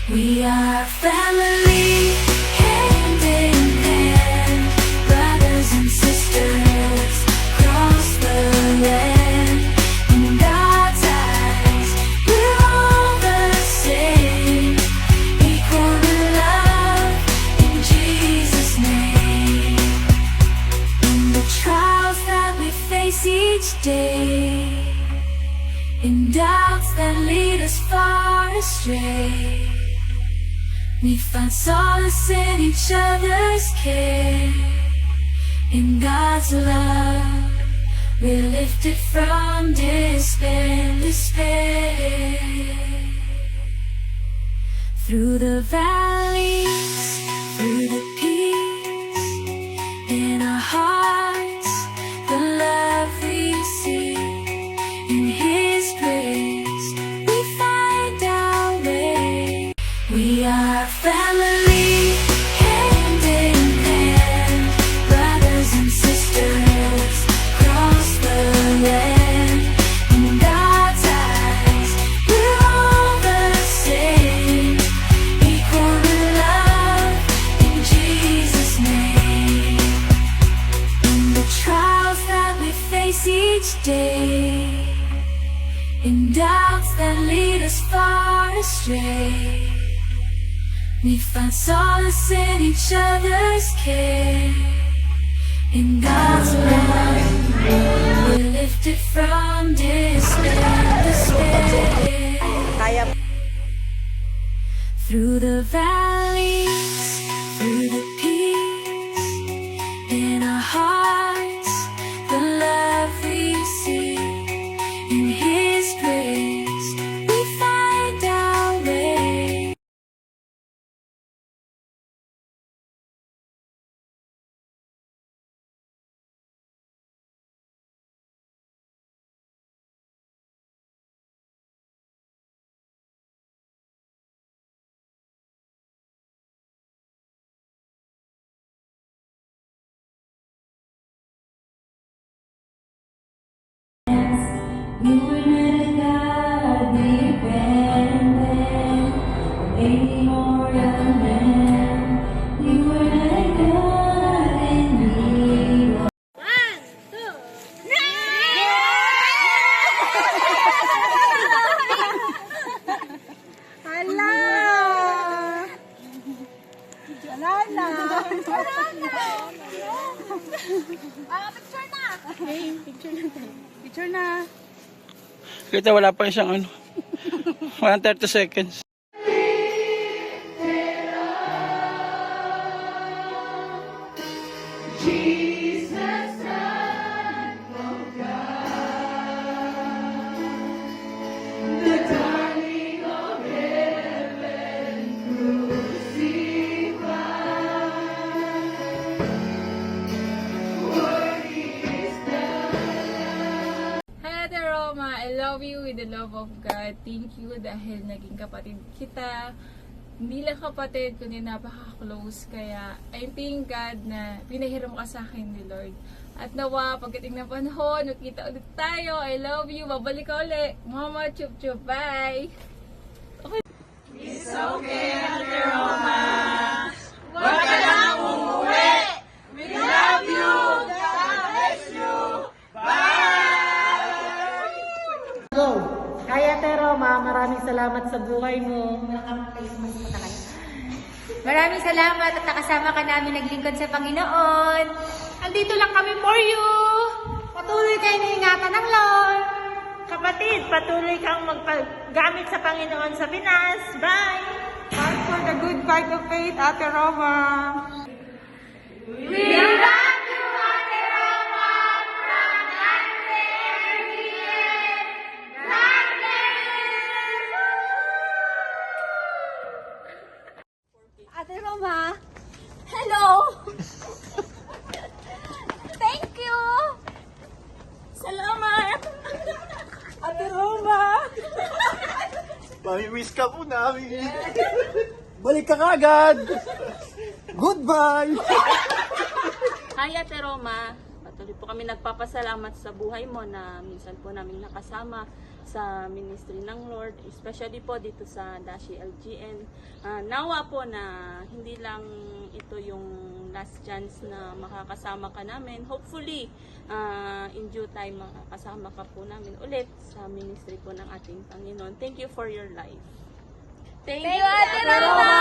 We are family, hand in hand, brothers and sisters across the land. In God's eyes, we're all the same, equal in love in Jesus' name. In the trials that we face each day, in doubts that lead us far astray, we find solace in each other's care. In God's love, we're lifted from despair. Through the valleys, through the peaks, in our hearts, the love we see. In His grace, we find our way. We are family, hand in hand, brothers and sisters across the land. In God's eyes, we're all the same, equal in love in Jesus' name. In the trials that we face each day, in doubts that lead us far astray, we find solace in each other's care. In God's love, we're lifted from despair. Through the valleys, through the peaks, in our hearts, the love we see. In His grace, we find our way. You were not a God dependent on any mortal man. You were not a God in need. Hala! Wala na. Picture na. Okay, picture na. Kita wala pa isang ano. Walang 30 seconds. Roma, I love you with the love of God. Thank you dahil naging kapatid kita. Hindi lang kapatid, kundi napaka-close. Kaya I thank God na pinahiram ka sa akin ni Lord. At nawa, pagdating ng panahon, nakita ulit tayo. I love you. Babalik ka ulit. Mama, chup chup. Bye! Okay. It's okay, Ate Roma. Huwag ka lang umuwi. We love you. God bless you. Bye! Kaya Ate Roma, maraming salamat sa buhay mo. Maraming salamat at nakasama ka namin naglingkod sa Panginoon. Andito lang kami for you. Patuloy kayo na ingatan ng Lord. Kapatid, patuloy kang magpagamit sa Panginoon sa Pinas. Bye! Fight for the good fight of faith, Ate Roma. We love you, Ate Roma, from Andre Enriquez. God bless! Ate Roma, hello! Thank you! Salamat! Ate Roma! Mamimiss ka po namin. Balik ka kagad. Goodbye. Hi Ate Roma, patuloy po kami nagpapasalamat sa buhay mo na minsan po namin nakasama sa ministry ng Lord, especially po dito sa Dashi LGN. Nawa po na hindi lang ito yung last chance na makakasama ka namin. Hopefully, in due time makakasama ka po namin ulit sa ministry po ng ating Panginoon. Thank you for your life. Thank you, Ate Roma!